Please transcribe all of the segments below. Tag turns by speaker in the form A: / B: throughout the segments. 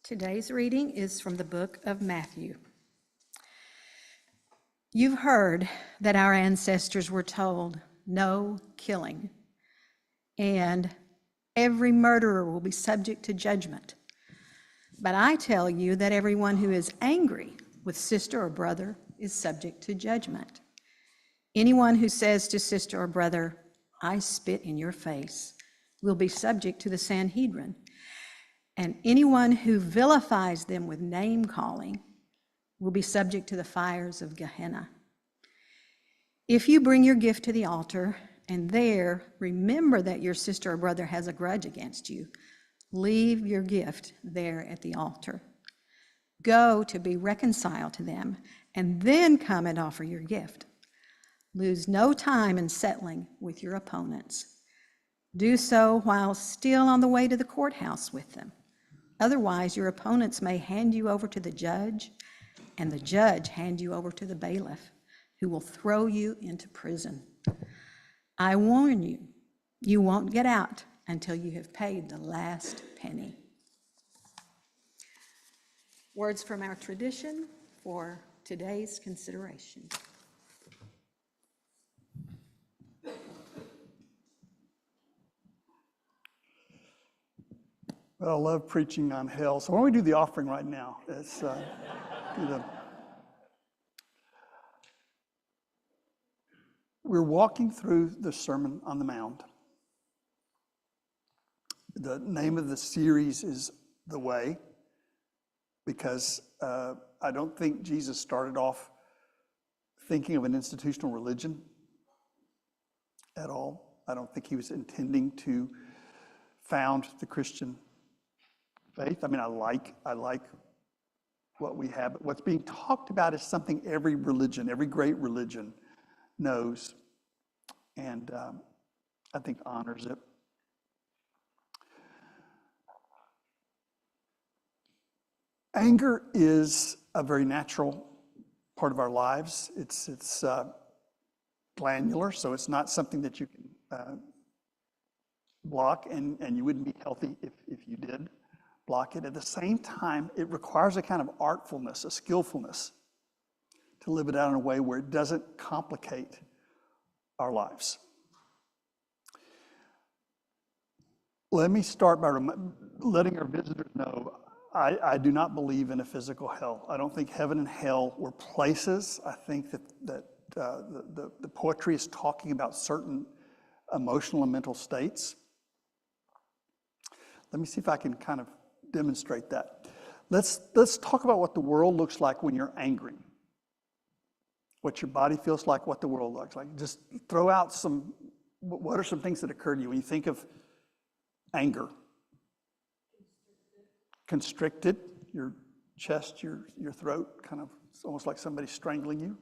A: Today's reading is from the book of Matthew. You've heard that our ancestors were told, "No killing," and every murderer will be subject to judgment. But I tell you that everyone who is angry with sister or brother is subject to judgment. Anyone who says to sister or brother, "I spit in your face," will be subject to the Sanhedrin. And anyone who vilifies them with name-calling will be subject to the fires of Gehenna. If you bring your gift to the altar and there remember that your sister or brother has a grudge against you, leave your gift there at the altar. Go to be reconciled to them and then come and offer your gift. Lose no time in settling with your opponents. Do so while still on the way to the courthouse with them. Otherwise, your opponents may hand you over to the judge, and the judge hand you over to the bailiff, who will throw you into prison. I warn you, you won't get out until you have paid the last penny. Words from our tradition for today's consideration.
B: Well, I love preaching on hell. So why don't we do the offering right now? We're walking through the Sermon on the Mount. The name of the series is The Way, because I don't think Jesus started off thinking of an institutional religion at all. I don't think he was intending to found the Christian faith. I mean, I like what we have, but what's being talked about is something every religion, every great religion knows, and I think honors it. Anger is a very natural part of our lives. It's glandular, so it's not something that you can block, and you wouldn't be healthy if you did block it. At the same time, it requires a kind of artfulness, a skillfulness to live it out in a way where it doesn't complicate our lives. Let me start by letting our visitors know I do not believe in a physical hell. I don't think heaven and hell were places. I think that the poetry is talking about certain emotional and mental states. Let me see if I can kind of demonstrate that. Let's talk about what the world looks like when you're angry. What your body feels like, what the world looks like. Just throw out what are some things that occur to you when you think of anger? Constricted, your chest, your throat, kind of, it's almost like somebody's strangling you.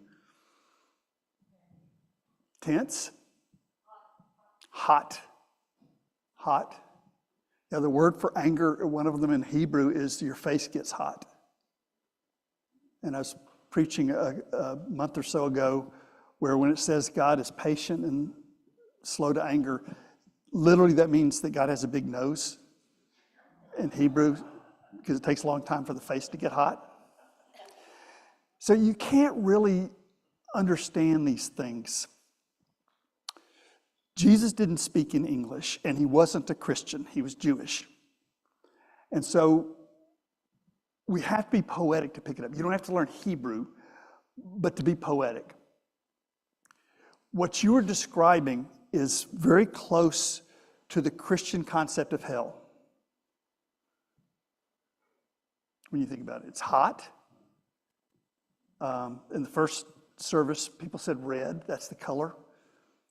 B: Tense. Hot. Now, the word for anger, one of them in Hebrew, is your face gets hot. And I was preaching a month or so ago where when it says God is patient and slow to anger, literally that means that God has a big nose in Hebrew, because it takes a long time for the face to get hot. So you can't really understand these things. Jesus didn't speak in English, and he wasn't a Christian. He was Jewish. And so we have to be poetic to pick it up. You don't have to learn Hebrew, but to be poetic. What you are describing is very close to the Christian concept of hell. When you think about it, it's hot. In the first service, people said red. That's the color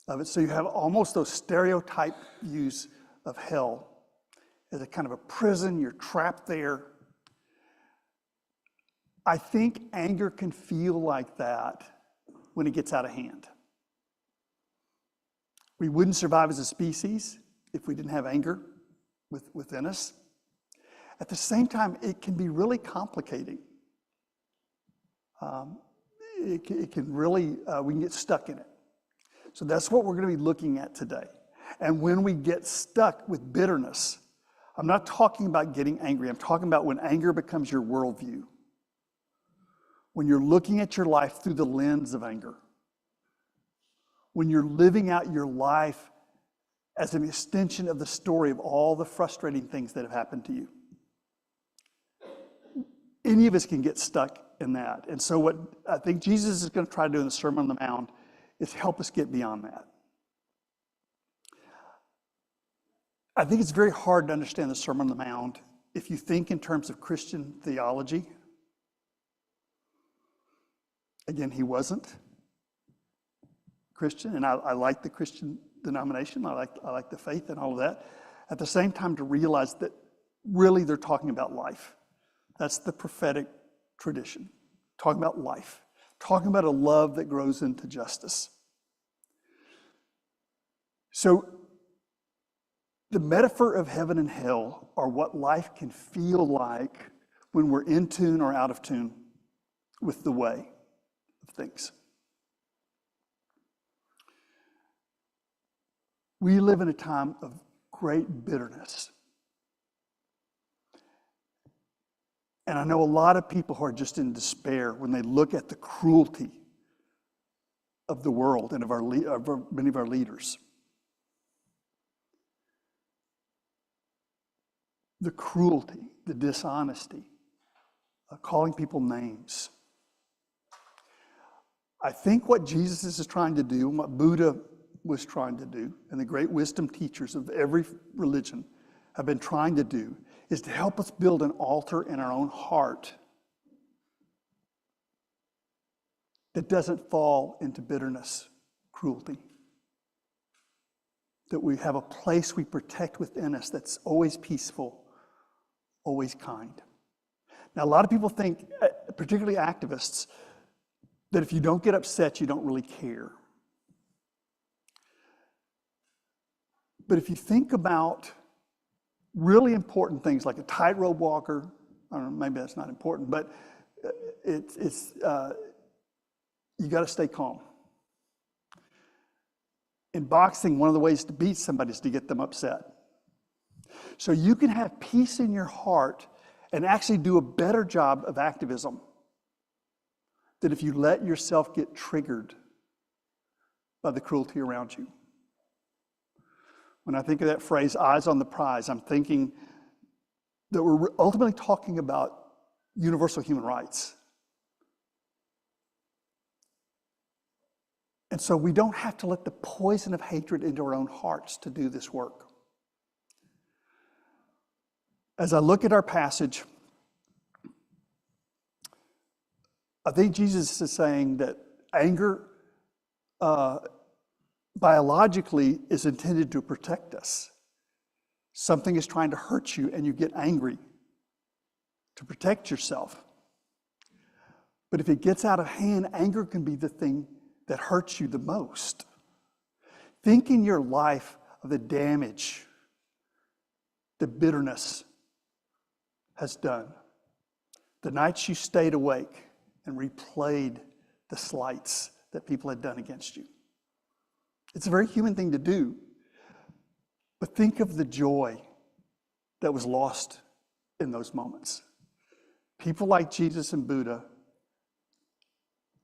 B: of it. So you have almost those stereotype views of hell as a kind of a prison. You're trapped there. I think anger can feel like that when it gets out of hand. We wouldn't survive as a species if we didn't have anger within us. At the same time, it can be really complicating. It can really, we can get stuck in it. So that's what we're going to be looking at today. And when we get stuck with bitterness, I'm not talking about getting angry. I'm talking about when anger becomes your worldview. When you're looking at your life through the lens of anger. When you're living out your life as an extension of the story of all the frustrating things that have happened to you. Any of us can get stuck in that. And so what I think Jesus is going to try to do in the Sermon on the Mount is help us get beyond that. I think it's very hard to understand the Sermon on the Mount if you think in terms of Christian theology. Again, he wasn't Christian, and I like the Christian denomination. I like the faith and all of that. At the same time, to realize that really they're talking about life. That's the prophetic tradition. Talking about life. Talking about a love that grows into justice. So, the metaphor of heaven and hell are what life can feel like when we're in tune or out of tune with the way of things. We live in a time of great bitterness. And I know a lot of people who are just in despair when they look at the cruelty of the world and of many of our leaders. The cruelty, the dishonesty, calling people names. I think what Jesus is trying to do, and what Buddha was trying to do, and the great wisdom teachers of every religion have been trying to do, is to help us build an altar in our own heart that doesn't fall into bitterness, cruelty. That we have a place we protect within us that's always peaceful, always kind. Now, a lot of people think, particularly activists, that if you don't get upset, you don't really care. But if you think about really important things like a tightrope walker, I don't know, maybe that's not important, but you got to stay calm. In boxing, one of the ways to beat somebody is to get them upset. So you can have peace in your heart and actually do a better job of activism than if you let yourself get triggered by the cruelty around you. When I think of that phrase, eyes on the prize, I'm thinking that we're ultimately talking about universal human rights. And so we don't have to let the poison of hatred into our own hearts to do this work. As I look at our passage, I think Jesus is saying that anger biologically is intended to protect us. Something is trying to hurt you and you get angry to protect yourself. But if it gets out of hand, anger can be the thing that hurts you the most. Think in your life of the damage the bitterness has done. The nights you stayed awake and replayed the slights that people had done against you. It's a very human thing to do. But think of the joy that was lost in those moments. People like Jesus and Buddha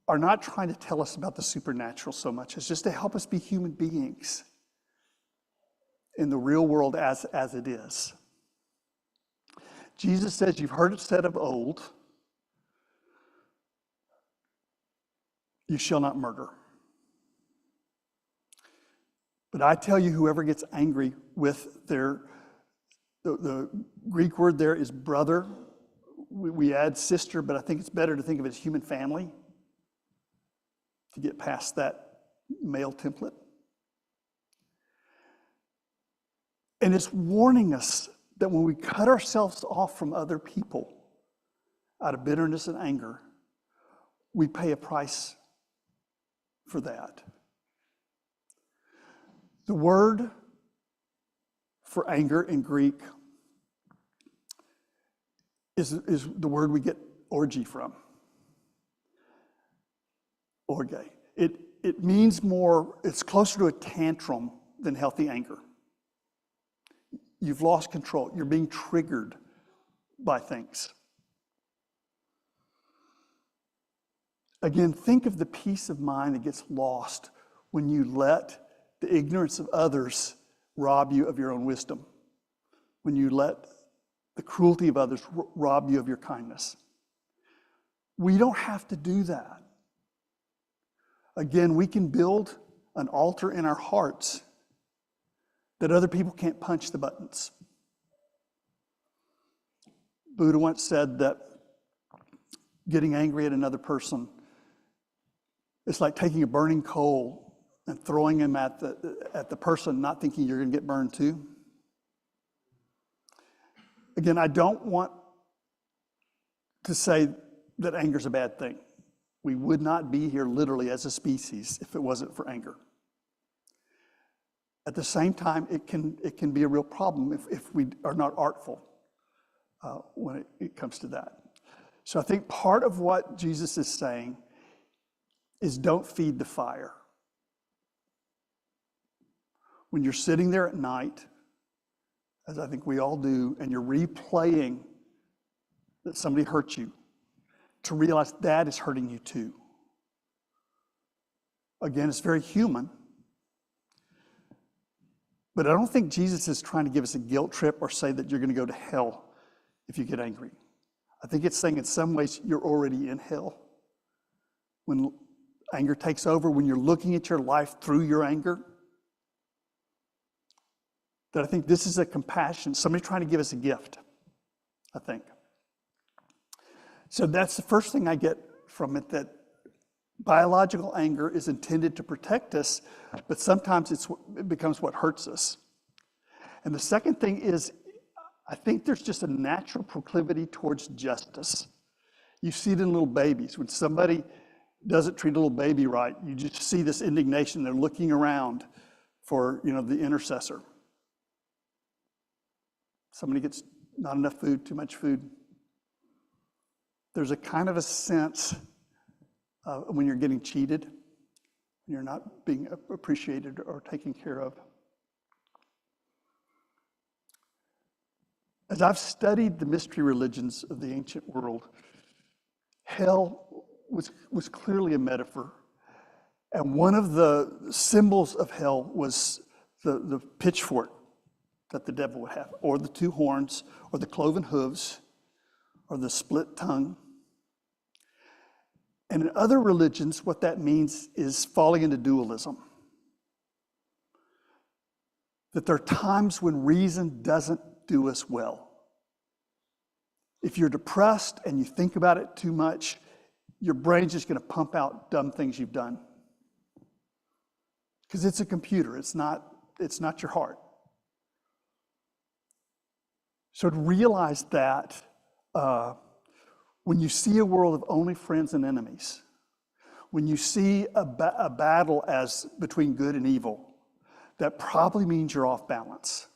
B: are not trying to tell us about the supernatural so much as just to help us be human beings in the real world as it is. Jesus says, you've heard it said of old, you shall not murder. But I tell you, whoever gets angry with the Greek word there is brother. We add sister, but I think it's better to think of it as human family to get past that male template. And it's warning us that when we cut ourselves off from other people out of bitterness and anger, we pay a price for that. The word for anger in Greek is the word we get orgy from. Orge. It means more, it's closer to a tantrum than healthy anger. You've lost control. You're being triggered by things. Again, think of the peace of mind that gets lost when you let the ignorance of others rob you of your own wisdom, when you let the cruelty of others rob you of your kindness. We don't have to do that. Again, we can build an altar in our hearts that other people can't punch the buttons. Buddha once said that getting angry at another person, it's like taking a burning coal and throwing him at the person, not thinking you're going to get burned too. Again, I don't want to say that anger is a bad thing. We would not be here literally as a species if it wasn't for anger. At the same time, it can be a real problem if we are not artful when it comes to that. So I think part of what Jesus is saying is don't feed the fire. When you're sitting there at night, as I think we all do, and you're replaying that somebody hurt you, to realize that is hurting you too. Again, it's very human. But I don't think Jesus is trying to give us a guilt trip or say that you're going to go to hell if you get angry. I think it's saying in some ways you're already in hell. When anger takes over, when you're looking at your life through your anger, that I think this is a compassion, somebody trying to give us a gift, I think. So that's the first thing I get from it, that biological anger is intended to protect us, but sometimes it becomes what hurts us. And the second thing is, I think there's just a natural proclivity towards justice. You see it in little babies. When somebody doesn't treat a little baby right, you just see this indignation. They're looking around for, the intercessor. Somebody gets not enough food, too much food. There's a kind of a sense when you're getting cheated, when you're not being appreciated or taken care of. As I've studied the mystery religions of the ancient world, hell was clearly a metaphor. And one of the symbols of hell was the pitchfork that the devil would have, or the two horns, or the cloven hooves, or the split tongue. And in other religions, what that means is falling into dualism. That there are times when reason doesn't do us well. If you're depressed and you think about it too much, your brain's just going to pump out dumb things you've done. Because it's a computer, it's not your heart. So to realize that when you see a world of only friends and enemies, when you see a battle as between good and evil, that probably means you're off balance.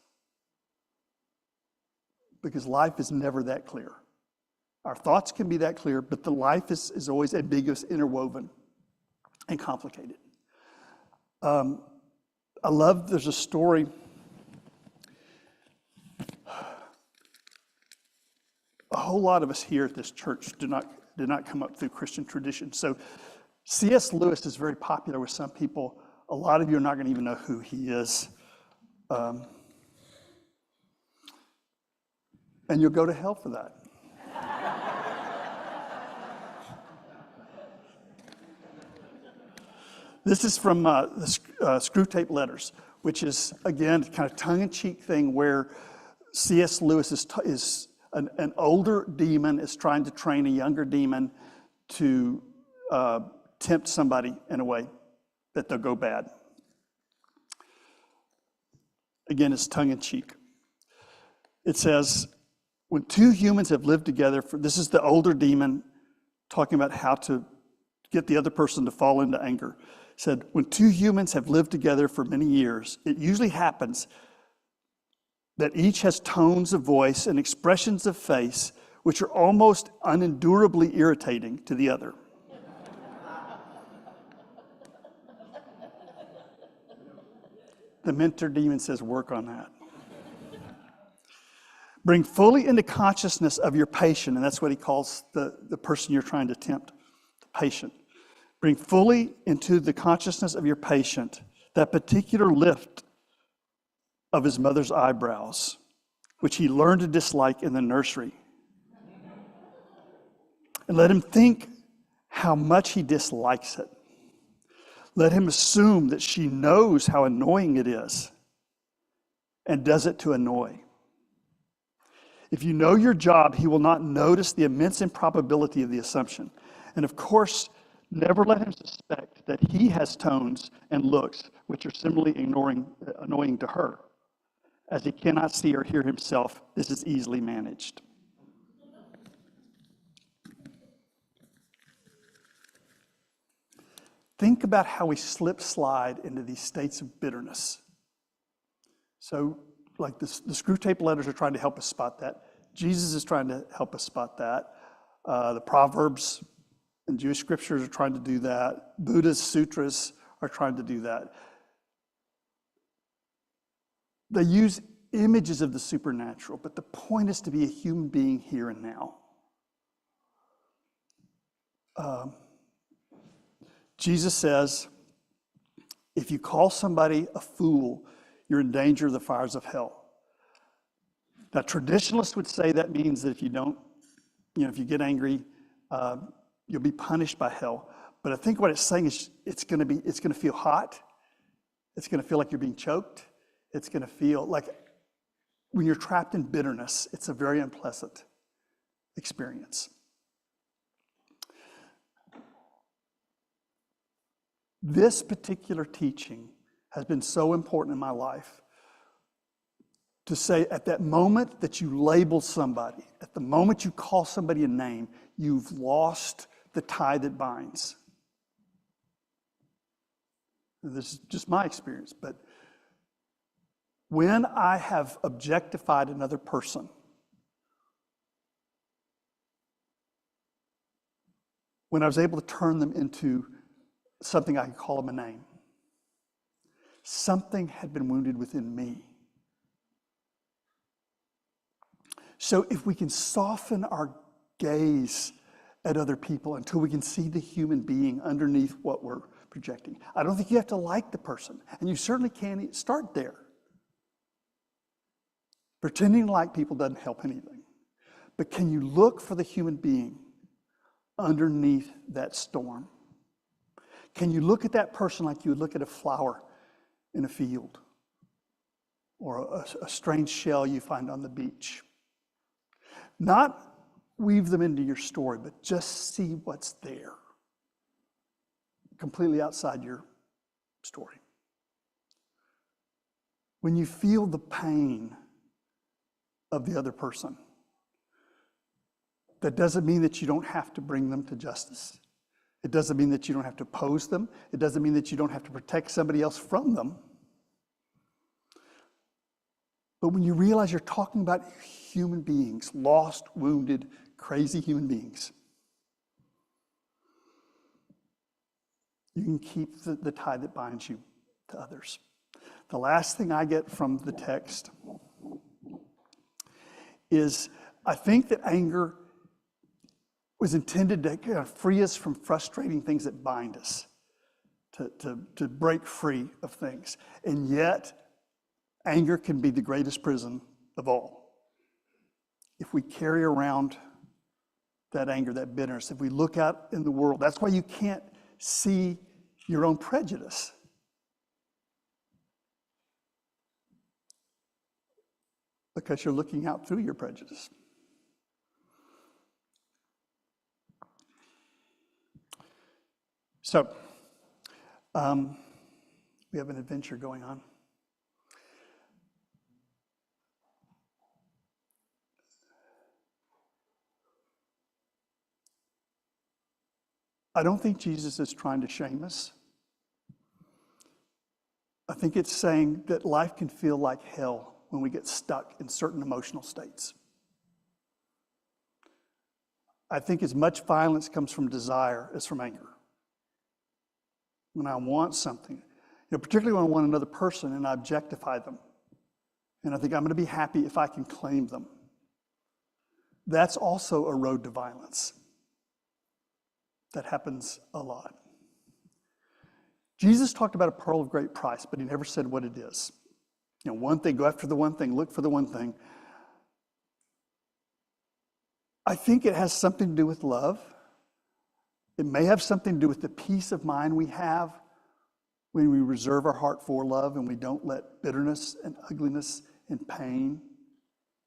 B: Because life is never that clear. Our thoughts can be that clear, but the life is always ambiguous, interwoven, and complicated. I love, there's a story. A whole lot of us here at this church did not come up through Christian tradition. So C.S. Lewis is very popular with some people. A lot of you are not going to even know who he is. And you'll go to hell for that. This is from the Screwtape Letters, which is, again, kind of tongue-in-cheek thing where C.S. Lewis is an older demon is trying to train a younger demon to tempt somebody in a way that they'll go bad. Again, it's tongue-in-cheek. It says, when two humans have lived together, this is the older demon talking about how to get the other person to fall into anger. It said, when two humans have lived together for many years, it usually happens that each has tones of voice and expressions of face which are almost unendurably irritating to the other. The mentor demon says, work on that. Bring fully into consciousness of your patient, and that's what he calls the person you're trying to tempt, the patient. Bring fully into the consciousness of your patient that particular lift of his mother's eyebrows, which he learned to dislike in the nursery. And let him think how much he dislikes it. Let him assume that she knows how annoying it is and does it to annoy. If you know your job, he will not notice the immense improbability of the assumption. And of course, never let him suspect that he has tones and looks which are similarly annoying to her. As he cannot see or hear himself, this is easily managed. Think about how we slide into these states of bitterness. So, like the Screwtape Letters are trying to help us spot that. Jesus is trying to help us spot that. The Proverbs and Jewish scriptures are trying to do that. Buddha's sutras are trying to do that. They use images of the supernatural, but the point is to be a human being here and now. Jesus says, if you call somebody a fool, you're in danger of the fires of hell. Now, traditionalists would say that means that if you don't, if you get angry, you'll be punished by hell. But I think what it's saying is it's going to feel hot. It's going to feel like you're being choked. It's going to feel like when you're trapped in bitterness, it's a very unpleasant experience. This particular teaching has been so important in my life to say at that moment that you label somebody, at the moment you call somebody a name, you've lost the tie that binds. And this is just my experience, but when I have objectified another person, when I was able to turn them into something I could call them a name, something had been wounded within me. So if we can soften our gaze at other people until we can see the human being underneath what we're projecting. I don't think you have to like the person, and you certainly can't start there. Pretending to like people doesn't help anything. But can you look for the human being underneath that storm? Can you look at that person like you would look at a flower in a field or a strange shell you find on the beach? Not weave them into your story, but just see what's there, completely outside your story. When you feel the pain of the other person, that doesn't mean that you don't have to bring them to justice. It doesn't mean that you don't have to oppose them. It doesn't mean that you don't have to protect somebody else from them. But when you realize you're talking about human beings, lost, wounded, crazy human beings, you can keep the tie that binds you to others. The last thing I get from the text is I think that anger was intended to kind of free us from frustrating things that bind us, to break free of things. And yet, anger can be the greatest prison of all. If we carry around that anger, that bitterness, if we look out in the world, that's why you can't see your own prejudice. Because you're looking out through your prejudice. So, we have an adventure going on. I don't think Jesus is trying to shame us. I think it's saying that life can feel like hell when we get stuck in certain emotional states. I think as much violence comes from desire as from anger. When I want something, particularly when I want another person and I objectify them, and I think I'm going to be happy if I can claim them. that's also a road to violence. That happens a lot. Jesus talked about a pearl of great price, but he never said what it is. One thing, go after the one thing, look for the one thing. I think it has something to do with love. It may have something to do with the peace of mind we have when we reserve our heart for love and we don't let bitterness and ugliness and pain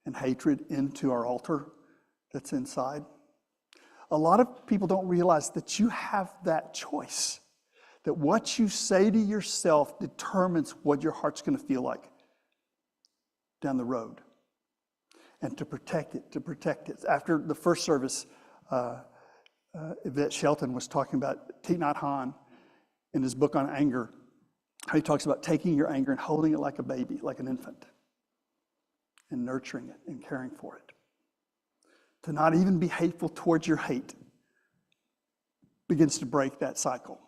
B: and hatred into our altar that's inside. A lot of people don't realize that you have that choice, that what you say to yourself determines what your heart's going to feel like down the road. And to protect it. After the first service, Yvette Shelton was talking about Thich Nhat Hanh in his book on anger. How he talks about taking your anger and holding it like a baby, like an infant, and nurturing it and caring for it. To not even be hateful towards your hate begins to break that cycle.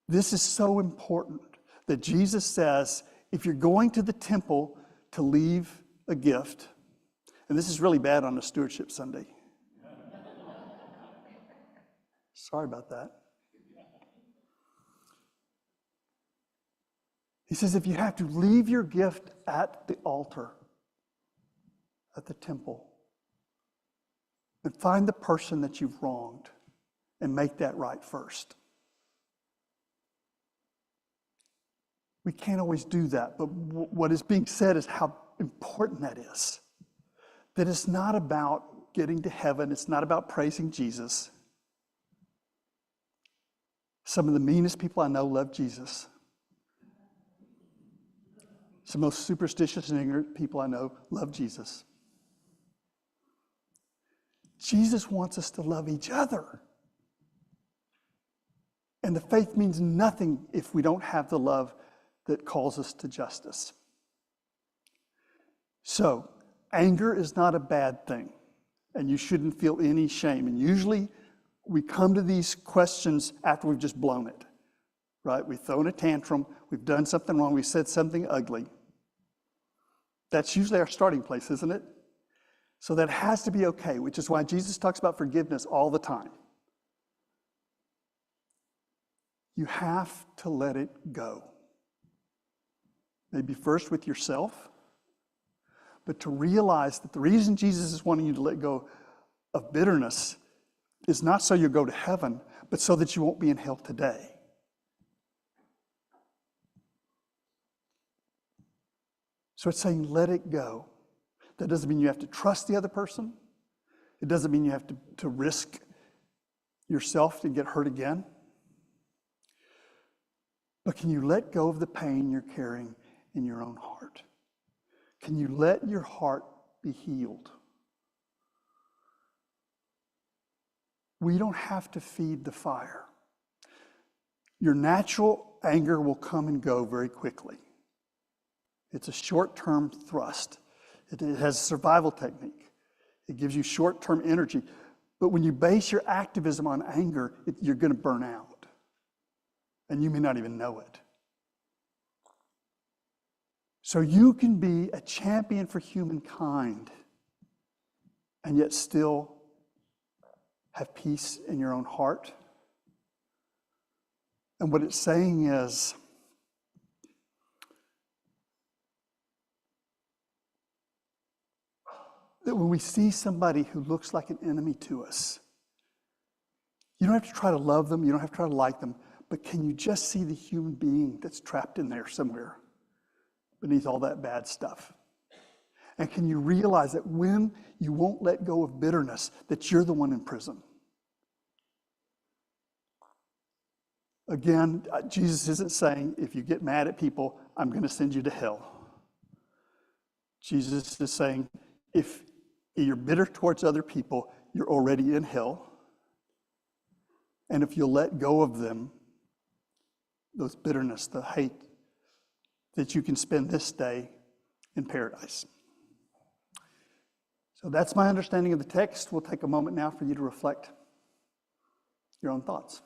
B: This is so important that Jesus says, if you're going to the temple to leave a gift, and this is really bad on a stewardship Sunday. Sorry about that. He says, if you have to leave your gift at the altar, at the temple, and find the person that you've wronged and make that right first. We can't always do that, but what is being said is how important that is. That it's not about getting to heaven, it's not about praising Jesus. Some of the meanest people I know love Jesus. Some of the most superstitious and ignorant people I know love Jesus. Jesus wants us to love each other. And the faith means nothing if we don't have the love that calls us to justice. So, anger is not a bad thing, and you shouldn't feel any shame. And usually, we come to these questions after we've just blown it, right? We've thrown a tantrum, we've done something wrong, we said something ugly. That's usually our starting place, isn't it? So that has to be okay, which is why Jesus talks about forgiveness all the time. You have to let it go. Maybe first with yourself, but to realize that the reason Jesus is wanting you to let go of bitterness is not so you'll go to heaven, but so that you won't be in hell today. So it's saying let it go. That doesn't mean you have to trust the other person. It doesn't mean you have to risk yourself to get hurt again. But can you let go of the pain you're carrying in your own heart? Can you let your heart be healed? We don't have to feed the fire. Your natural anger will come and go very quickly. It's a short-term thrust. It has a survival technique. It gives you short-term energy. But when you base your activism on anger, you're going to burn out. And you may not even know it. So you can be a champion for humankind and yet still have peace in your own heart. And what it's saying is, that when we see somebody who looks like an enemy to us, you don't have to try to love them, you don't have to try to like them, but can you just see the human being that's trapped in there somewhere beneath all that bad stuff? And can you realize that when you won't let go of bitterness, that you're the one in prison? Again, Jesus isn't saying, if you get mad at people, I'm going to send you to hell. Jesus is saying, if you're bitter towards other people, you're already in hell. And if you'll let go of them, those bitterness, the hate, that you can spend this day in paradise. So that's my understanding of the text. We'll take a moment now for you to reflect your own thoughts.